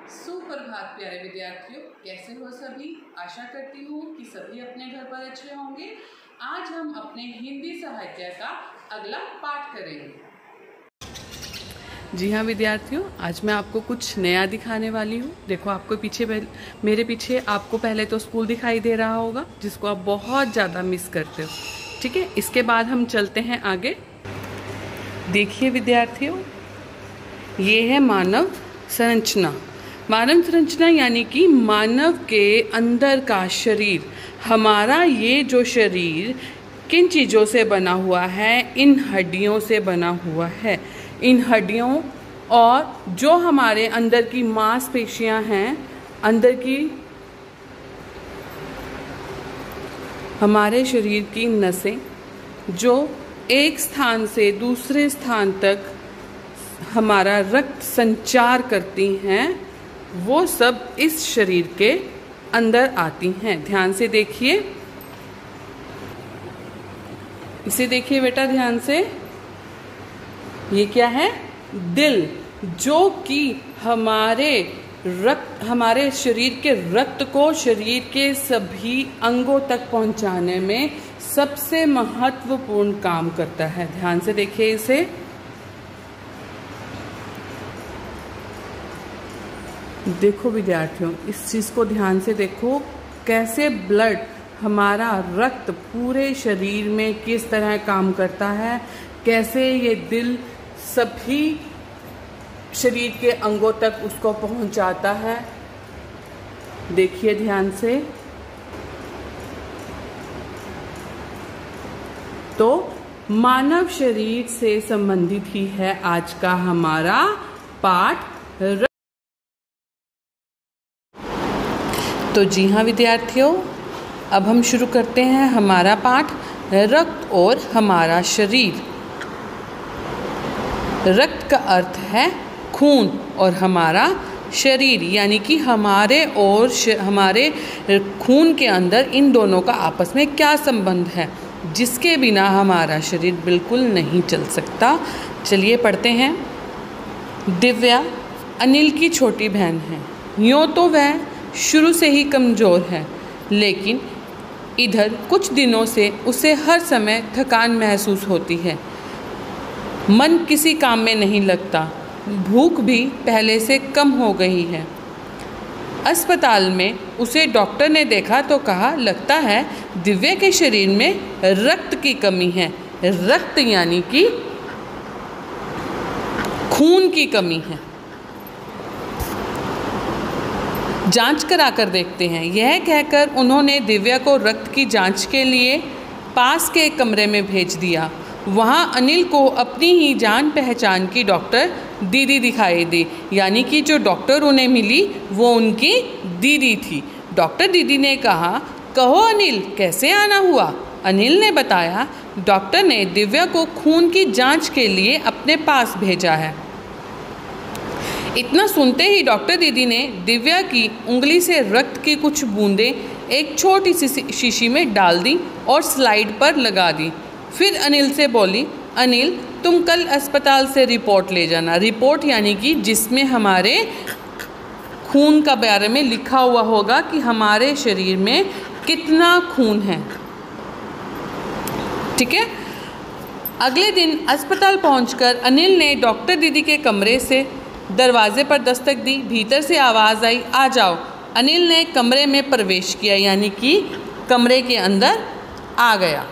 सुप्रभात प्यारे विद्यार्थियों, कैसे हो सभी। आशा करती हूँ कि सभी अपने घर पर अच्छे होंगे। आज हम अपने हिंदी साहित्य का अगला पाठ करेंगे। जी हाँ विद्यार्थियों, आज मैं आपको कुछ नया दिखाने वाली हूँ। देखो, आपको मेरे पीछे आपको पहले तो स्कूल दिखाई दे रहा होगा, जिसको आप बहुत ज़्यादा मिस करते हो। ठीक है, इसके बाद हम चलते हैं आगे। देखिए विद्यार्थियों, ये है मानव संरचना। मानव संरचना यानी कि मानव के अंदर का शरीर। हमारा ये जो शरीर किन चीज़ों से बना हुआ है? इन हड्डियों से बना हुआ है। इन हड्डियों और जो हमारे अंदर की मांसपेशियां हैं, अंदर की हमारे शरीर की नसें, जो एक स्थान से दूसरे स्थान तक हमारा रक्त संचार करती हैं, वो सब इस शरीर के अंदर आती हैं। ध्यान से देखिए, इसे देखिए बेटा ध्यान से। ये क्या है? दिल, जो कि हमारे शरीर के रक्त को शरीर के सभी अंगों तक पहुंचाने में सबसे महत्वपूर्ण काम करता है। ध्यान से देखिए इसे। देखो विद्यार्थियों, इस चीज़ को ध्यान से देखो, कैसे ब्लड, हमारा रक्त पूरे शरीर में किस तरह काम करता है, कैसे ये दिल सभी शरीर के अंगों तक उसको पहुंचाता है। देखिए ध्यान से। तो मानव शरीर से संबंधित ही है आज का हमारा पाठ। तो जी हाँ विद्यार्थियों, अब हम शुरू करते हैं हमारा पाठ, रक्त और हमारा शरीर। रक्त का अर्थ है खून और हमारा शरीर यानी कि हमारे खून के अंदर इन दोनों का आपस में क्या संबंध है, जिसके बिना हमारा शरीर बिल्कुल नहीं चल सकता। चलिए पढ़ते हैं। दिव्या अनिल की छोटी बहन है। यूँ तो वह शुरू से ही कमज़ोर है, लेकिन इधर कुछ दिनों से उसे हर समय थकान महसूस होती है। मन किसी काम में नहीं लगता। भूख भी पहले से कम हो गई है। अस्पताल में उसे डॉक्टर ने देखा तो कहा, लगता है दिव्या के शरीर में रक्त की कमी है। रक्त यानी कि खून की कमी है। जांच कराकर देखते हैं। यह कहकर उन्होंने दिव्या को रक्त की जांच के लिए पास के एक कमरे में भेज दिया। वहां अनिल को अपनी ही जान पहचान की डॉक्टर दीदी दिखाई दी, यानी कि जो डॉक्टर उन्हें मिली वो उनकी दीदी थी। डॉक्टर दीदी ने कहा, कहो अनिल, कैसे आना हुआ? अनिल ने बताया, डॉक्टर ने दिव्या को खून की जांच के लिए अपने पास भेजा है। इतना सुनते ही डॉक्टर दीदी ने दिव्या की उंगली से रक्त की कुछ बूंदें एक छोटी सी शीशी में डाल दी और स्लाइड पर लगा दी। फिर अनिल से बोली, अनिल तुम कल अस्पताल से रिपोर्ट ले जाना। रिपोर्ट यानी कि जिसमें हमारे खून का बारे में लिखा हुआ होगा कि हमारे शरीर में कितना खून है। ठीक है। अगले दिन अस्पताल पहुंचकर अनिल ने डॉक्टर दीदी के कमरे से दरवाजे पर दस्तक दी। भीतर से आवाज़ आई, आ जाओ। अनिल ने कमरे में प्रवेश किया, यानी कि कमरे के अंदर आ गया।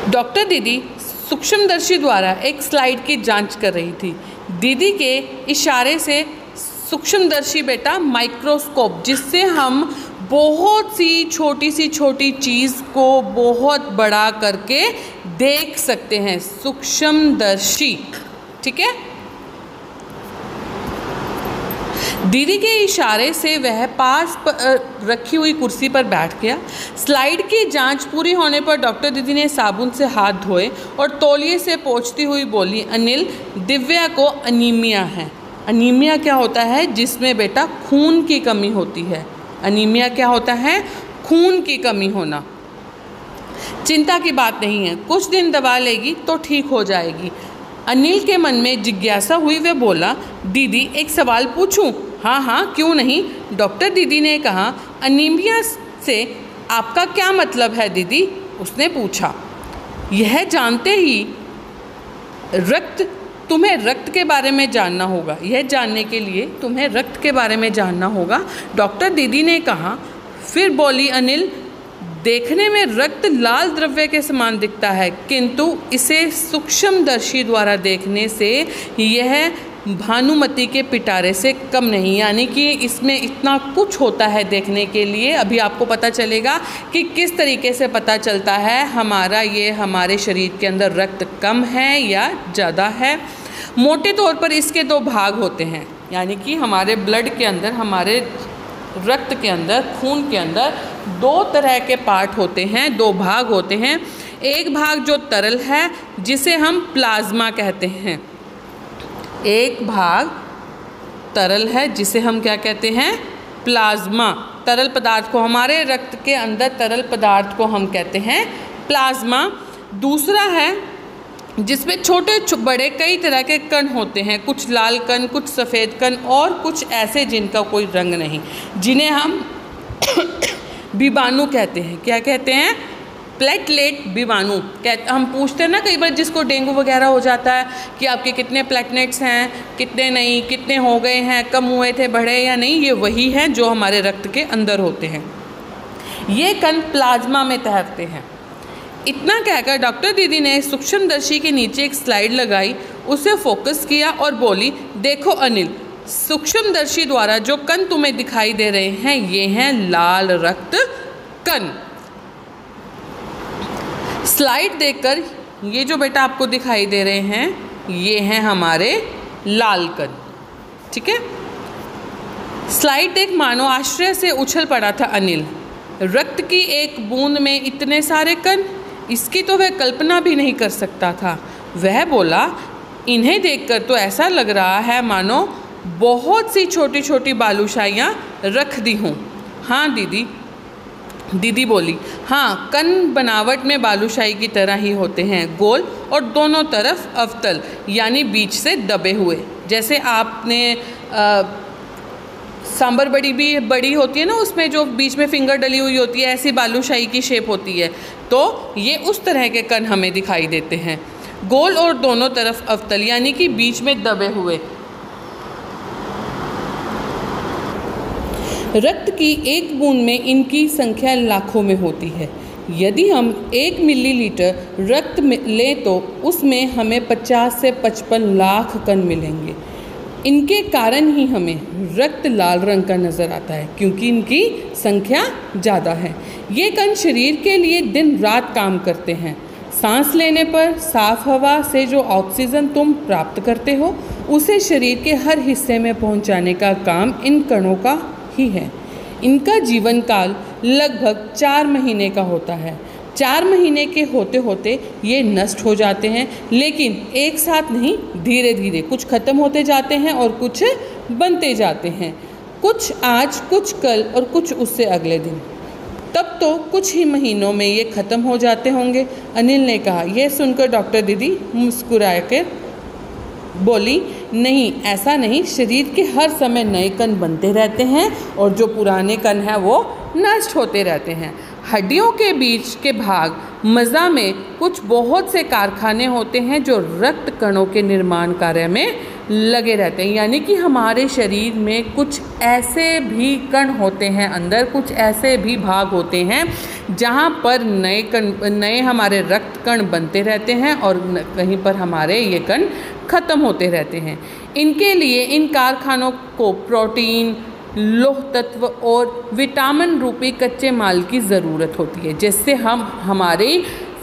डॉक्टर दीदी सूक्ष्मदर्शी द्वारा एक स्लाइड की जांच कर रही थी। दीदी के इशारे से सूक्ष्मदर्शी बेटा माइक्रोस्कोप, जिससे हम बहुत सी छोटी चीज़ को बहुत बड़ा करके देख सकते हैं। सूक्ष्मदर्शी। ठीक है। दीदी के इशारे से वह पास रखी हुई कुर्सी पर बैठ गया। स्लाइड की जांच पूरी होने पर डॉक्टर दीदी ने साबुन से हाथ धोए और तौलिए से पोंछती हुई बोली, अनिल, दिव्या को अनीमिया है। अनीमिया क्या होता है? जिसमें बेटा खून की कमी होती है। अनीमिया क्या होता है? खून की कमी होना। चिंता की बात नहीं है, कुछ दिन दवा लेगी तो ठीक हो जाएगी। अनिल के मन में जिज्ञासा हुई। वह बोला, दीदी एक सवाल पूछूं? हाँ हाँ क्यों नहीं, डॉक्टर दीदी ने कहा। अनीमिया से आपका क्या मतलब है दीदी? उसने पूछा। यह जानते ही तुम्हें रक्त के बारे में जानना होगा। यह जानने के लिए तुम्हें रक्त के बारे में जानना होगा, डॉक्टर दीदी ने कहा। फिर बोली अनिल, देखने में रक्त लाल द्रव्य के समान दिखता है, किंतु इसे सूक्ष्मदर्शी द्वारा देखने से यह भानुमति के पिटारे से कम नहीं, यानी कि इसमें इतना कुछ होता है देखने के लिए। अभी आपको पता चलेगा कि किस तरीके से पता चलता है हमारे शरीर के अंदर रक्त कम है या ज़्यादा है। मोटे तौर पर इसके दो भाग होते हैं, यानी कि हमारे ब्लड के अंदर, हमारे रक्त के अंदर, खून के अंदर दो तरह के पार्ट होते हैं, दो भाग होते हैं। एक भाग जो तरल है जिसे हम प्लाज्मा कहते हैं, एक भाग तरल है जिसे हम क्या कहते हैं? प्लाज्मा। तरल पदार्थ को, हमारे रक्त के अंदर तरल पदार्थ को हम कहते हैं प्लाज्मा। दूसरा है जिसमें छोटे बड़े कई तरह के कण होते हैं, कुछ लाल कण, कुछ सफ़ेद कण और कुछ ऐसे जिनका कोई रंग नहीं, जिन्हें हम विषाणु कहते हैं। क्या कहते हैं? प्लेटलेट विषाणु। हम पूछते हैं ना कई बार जिसको डेंगू वगैरह हो जाता है कि आपके कितने प्लेटलेट्स हैं, कितने नहीं, कितने हो गए हैं, कम हुए थे, बढ़े या नहीं। ये वही हैं जो हमारे रक्त के अंदर होते हैं। ये कण प्लाज्मा में तैरते हैं। इतना कहकर डॉक्टर दीदी ने सूक्ष्मदर्शी के नीचे एक स्लाइड लगाई, उसे फोकस किया और बोली, देखो अनिल, सूक्ष्मदर्शी द्वारा जो कण तुम्हें दिखाई दे रहे हैं ये हैं लाल रक्त कण। स्लाइड देखकर ये जो बेटा आपको दिखाई दे रहे हैं ये हैं हमारे लाल कण। ठीक है, स्लाइड देख मानो आश्चर्य से उछल पड़ा था अनिल। रक्त की एक बूंद में इतने सारे कण, इसकी तो वह कल्पना भी नहीं कर सकता था। वह बोला, इन्हें देखकर तो ऐसा लग रहा है मानो बहुत सी छोटी छोटी बालूशाहियाँ रख दी हों। हाँ दीदी, दीदी बोली, हाँ कण बनावट में बालूशाही की तरह ही होते हैं, गोल और दोनों तरफ अवतल, यानी बीच से दबे हुए। जैसे आपने सांबर बड़ी भी बड़ी होती है ना, उसमें जो बीच में फिंगर डली हुई होती है, ऐसी बालूशाही की शेप होती है। तो ये उस तरह के कण हमें दिखाई देते हैं, गोल और दोनों तरफ अवतल, यानी कि बीच में दबे हुए। रक्त की एक बूंद में इनकी संख्या लाखों में होती है। यदि हम 1 मिलीलीटर रक्त लें तो उसमें हमें 50 से 55 लाख कण मिलेंगे। इनके कारण ही हमें रक्त लाल रंग का नज़र आता है, क्योंकि इनकी संख्या ज़्यादा है। ये कण शरीर के लिए दिन रात काम करते हैं। सांस लेने पर साफ हवा से जो ऑक्सीजन तुम प्राप्त करते हो उसे शरीर के हर हिस्से में पहुंचाने का काम इन कणों का ही है। इनका जीवन काल लगभग 4 महीने का होता है। 4 महीने के होते होते ये नष्ट हो जाते हैं, लेकिन एक साथ नहीं, धीरे धीरे कुछ खत्म होते जाते हैं और कुछ बनते जाते हैं। कुछ आज, कुछ कल और कुछ उससे अगले दिन। तब तो कुछ ही महीनों में ये ख़त्म हो जाते होंगे, अनिल ने कहा। यह सुनकर डॉक्टर दीदी मुस्कुराकर बोली, नहीं ऐसा नहीं, शरीर के हर समय नए कण बनते रहते हैं और जो पुराने कण हैं वो नष्ट होते रहते हैं। हड्डियों के बीच के भाग मज्जा में कुछ बहुत से कारखाने होते हैं जो रक्त कणों के निर्माण कार्य में लगे रहते हैं, यानी कि हमारे शरीर में कुछ ऐसे भी कण होते हैं, अंदर कुछ ऐसे भी भाग होते हैं जहाँ पर नए हमारे रक्त कण बनते रहते हैं और कहीं पर हमारे ये कण खत्म होते रहते हैं। इनके लिए इन कारखानों को प्रोटीन, लौह तत्व और विटामिन रूपी कच्चे माल की ज़रूरत होती है, जिससे हम हमारी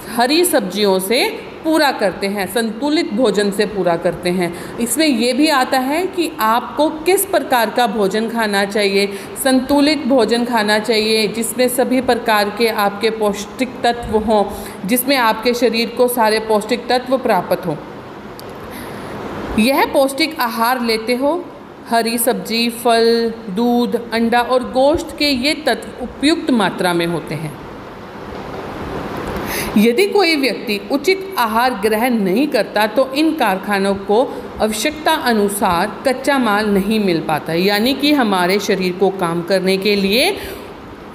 हरी सब्जियों से पूरा करते हैं, संतुलित भोजन से पूरा करते हैं। इसमें यह भी आता है कि आपको किस प्रकार का भोजन खाना चाहिए। संतुलित भोजन खाना चाहिए जिसमें सभी प्रकार के आपके पौष्टिक तत्व हों, जिसमें आपके शरीर को सारे पौष्टिक तत्व प्राप्त हों। यह पौष्टिक आहार लेते हो, हरी सब्जी, फल, दूध, अंडा और गोश्त के ये तत्व उपयुक्त मात्रा में होते हैं। यदि कोई व्यक्ति उचित आहार ग्रहण नहीं करता तो इन कारखानों को आवश्यकता अनुसार कच्चा माल नहीं मिल पाता, यानी कि हमारे शरीर को काम करने के लिए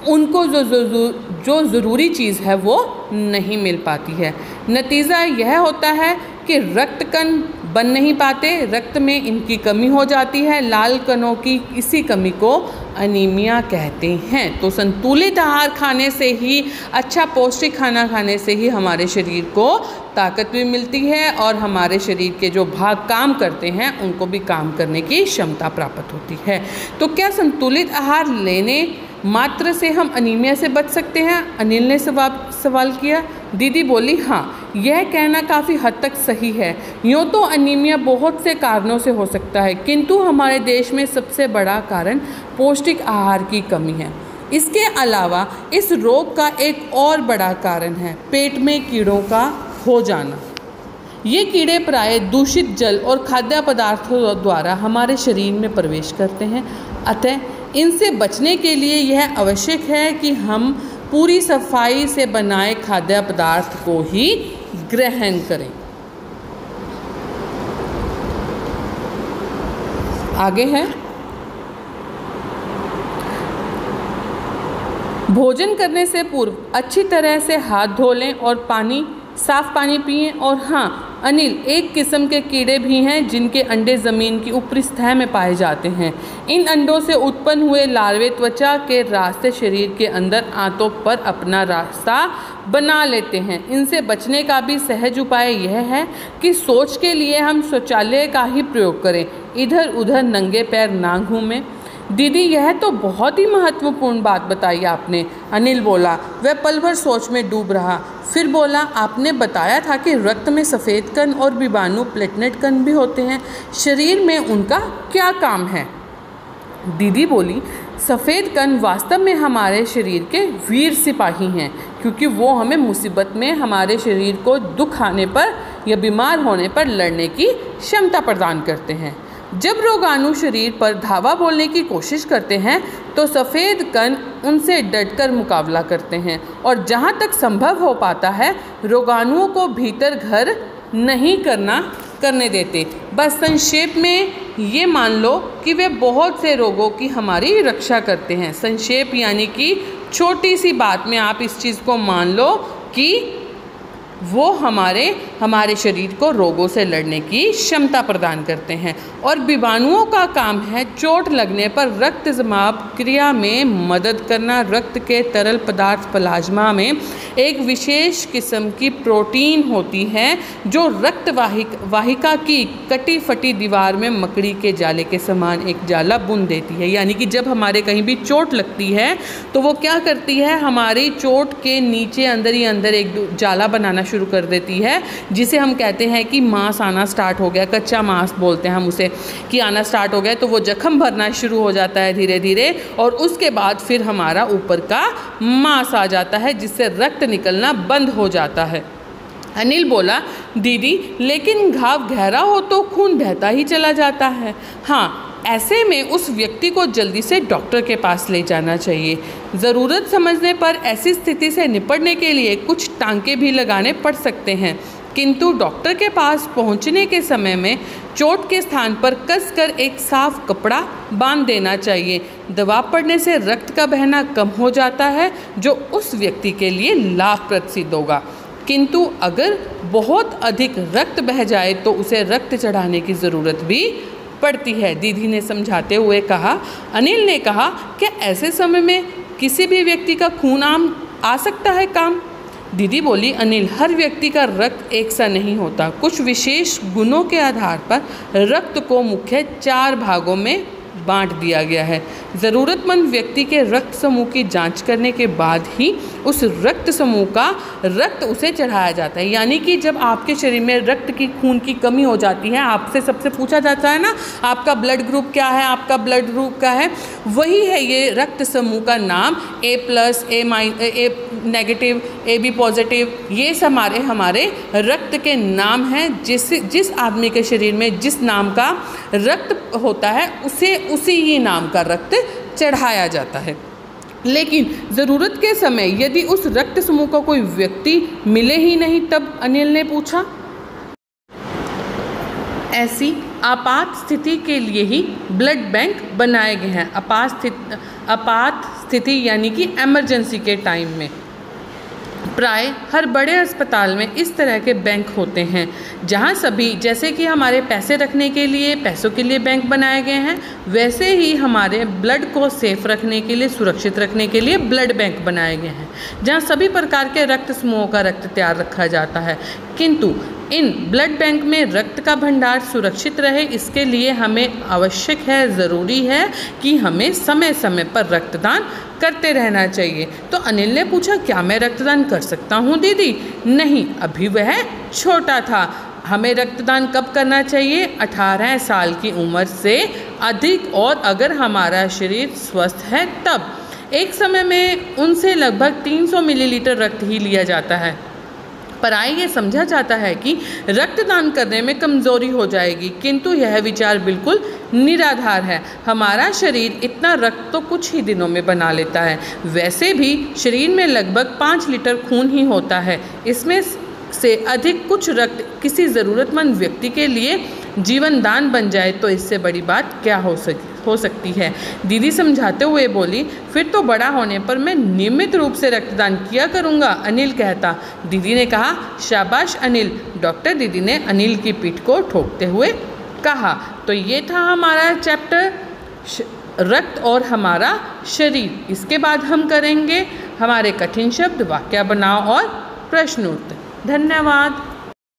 उनको जो ज़रूरी चीज़ है वो नहीं मिल पाती है। नतीजा यह होता है कि रक्त कण बन नहीं पाते, रक्त में इनकी कमी हो जाती है। लाल कणों की इसी कमी को अनीमिया कहते हैं। तो संतुलित आहार खाने से ही, अच्छा पौष्टिक खाना खाने से ही हमारे शरीर को ताकत भी मिलती है और हमारे शरीर के जो भाग काम करते हैं उनको भी काम करने की क्षमता प्राप्त होती है। तो क्या संतुलित आहार लेने मात्र से हम अनीमिया से बच सकते हैं? अनिल ने सवाल किया। दीदी बोली, हाँ, यह कहना काफ़ी हद तक सही है। यूँ तो अनीमिया बहुत से कारणों से हो सकता है, किंतु हमारे देश में सबसे बड़ा कारण पौष्टिक आहार की कमी है। इसके अलावा इस रोग का एक और बड़ा कारण है पेट में कीड़ों का हो जाना। ये कीड़े प्राय दूषित जल और खाद्य पदार्थों द्वारा हमारे शरीर में प्रवेश करते हैं, अतः इनसे बचने के लिए यह आवश्यक है कि हम पूरी सफाई से बनाए खाद्य पदार्थ को ही ग्रहण करें। आगे है, भोजन करने से पूर्व अच्छी तरह से हाथ धो लें और साफ पानी पिएं। और हाँ अनिल, एक किस्म के कीड़े भी हैं जिनके अंडे ज़मीन की ऊपरी सतह में पाए जाते हैं। इन अंडों से उत्पन्न हुए लार्वे त्वचा के रास्ते शरीर के अंदर आंतों पर अपना रास्ता बना लेते हैं। इनसे बचने का भी सहज उपाय यह है कि शौच के लिए हम शौचालय का ही प्रयोग करें, इधर उधर नंगे पैर ना घूमें। दीदी, यह तो बहुत ही महत्वपूर्ण बात बताई आपने, अनिल बोला। वह पल भर सोच में डूब रहा, फिर बोला, आपने बताया था कि रक्त में सफ़ेद कण और विषाणु प्लेटलेट कण भी होते हैं, शरीर में उनका क्या काम है? दीदी बोली, सफ़ेद कण वास्तव में हमारे शरीर के वीर सिपाही हैं, क्योंकि वो हमें मुसीबत में हमारे शरीर को दुख आने पर या बीमार होने पर लड़ने की क्षमता प्रदान करते हैं। जब रोगाणु शरीर पर धावा बोलने की कोशिश करते हैं तो सफ़ेद कण उनसे डटकर मुकाबला करते हैं और जहाँ तक संभव हो पाता है रोगाणुओं को भीतर घर नहीं करने देते। बस संक्षेप में ये मान लो कि वे बहुत से रोगों की हमारी रक्षा करते हैं। संक्षेप यानी कि छोटी सी बात में आप इस चीज़ को मान लो कि वो हमारे शरीर को रोगों से लड़ने की क्षमता प्रदान करते हैं। और विषाणुओं का काम है चोट लगने पर रक्त जमाव क्रिया में मदद करना। रक्त के तरल पदार्थ प्लाज्मा में एक विशेष किस्म की प्रोटीन होती है जो रक्त वाहिका की कटी फटी दीवार में मकड़ी के जाले के समान एक जाला बुन देती है। यानी कि जब हमारे कहीं भी चोट लगती है तो वो क्या करती है, हमारी चोट के नीचे अंदर ही अंदर एक जाला बनाना शुरू कर देती है, जिसे हम कहते हैं कि मांस आना स्टार्ट हो गया, कच्चा मांस बोलते हैं हम उसे, कि आना स्टार्ट हो गया। तो वो जख्म भरना शुरू हो जाता है धीरे धीरे और उसके बाद फिर हमारा ऊपर का मांस आ जाता है जिससे रक्त निकलना बंद हो जाता है। अनिल बोला, दीदी लेकिन घाव गहरा हो तो खून बहता ही चला जाता है। हाँ, ऐसे में उस व्यक्ति को जल्दी से डॉक्टर के पास ले जाना चाहिए। ज़रूरत समझने पर ऐसी स्थिति से निपटने के लिए कुछ टांके भी लगाने पड़ सकते हैं, किंतु डॉक्टर के पास पहुंचने के समय में चोट के स्थान पर कसकर एक साफ कपड़ा बांध देना चाहिए। दवा पड़ने से रक्त का बहना कम हो जाता है जो उस व्यक्ति के लिए लाभप्रद सिद्ध होगा, किंतु अगर बहुत अधिक रक्त बह जाए तो उसे रक्त चढ़ाने की ज़रूरत भी पड़ती है, दीदी ने समझाते हुए कहा। अनिल ने कहा, क्या ऐसे समय में किसी भी व्यक्ति का खून आ सकता है काम? दीदी बोली, अनिल, हर व्यक्ति का रक्त एक सा नहीं होता। कुछ विशेष गुणों के आधार पर रक्त को मुख्य 4 भागों में बांट दिया गया है। ज़रूरतमंद व्यक्ति के रक्त समूह की जांच करने के बाद ही उस रक्त समूह का रक्त उसे चढ़ाया जाता है। यानी कि जब आपके शरीर में रक्त की खून की कमी हो जाती है, आपसे सबसे पूछा जाता है ना, आपका ब्लड ग्रुप क्या है, आपका ब्लड ग्रुप क्या है, वही है ये रक्त समूह का नाम। A+, A- negative, AB positive, ये सब हमारे रक्त के नाम हैं। जिस आदमी के शरीर में जिस नाम का रक्त होता है उसे उसी ही नाम का रक्त चढ़ाया जाता है। लेकिन ज़रूरत के समय यदि उस रक्त समूह का कोई व्यक्ति मिले ही नहीं, तब अनिल ने पूछा। ऐसी आपात स्थिति के लिए ही ब्लड बैंक बनाए गए हैं। आपात स्थिति यानी कि इमरजेंसी के टाइम में प्राय हर बड़े अस्पताल में इस तरह के बैंक होते हैं, जहां सभी, जैसे कि हमारे पैसे रखने के लिए, पैसों के लिए बैंक बनाए गए हैं, वैसे ही हमारे ब्लड को सेफ रखने के लिए, सुरक्षित रखने के लिए ब्लड बैंक बनाए गए हैं, जहां सभी प्रकार के रक्त समूहों का रक्त तैयार रखा जाता है। किंतु इन ब्लड बैंक में रक्त का भंडार सुरक्षित रहे, इसके लिए हमें आवश्यक है, ज़रूरी है कि हमें समय समय पर रक्तदान करते रहना चाहिए। तो अनिल ने पूछा, क्या मैं रक्तदान कर सकता हूँ दीदी? नहीं, अभी वह छोटा था। हमें रक्तदान कब करना चाहिए? 18 साल की उम्र से अधिक, और अगर हमारा शरीर स्वस्थ है तब। एक समय में उनसे लगभग 300 मिलीलीटर रक्त ही लिया जाता है। प्राय ये समझा जाता है कि रक्तदान करने में कमज़ोरी हो जाएगी, किंतु यह विचार बिल्कुल निराधार है। हमारा शरीर इतना रक्त तो कुछ ही दिनों में बना लेता है। वैसे भी शरीर में लगभग 5 लीटर खून ही होता है। इसमें से अधिक कुछ रक्त किसी ज़रूरतमंद व्यक्ति के लिए जीवन दान बन जाए तो इससे बड़ी बात क्या हो सकती है। दीदी समझाते हुए बोली, फिर तो बड़ा होने पर मैं नियमित रूप से रक्तदान किया करूँगा, अनिल कहता। दीदी ने कहा, शाबाश अनिल। डॉक्टर दीदी ने अनिल की पीठ को ठोकते हुए कहा। तो ये था हमारा चैप्टर रक्त और हमारा शरीर। इसके बाद हम करेंगे हमारे कठिन शब्द, वाक्य बनाओ और प्रश्न उत्तर। धन्यवाद।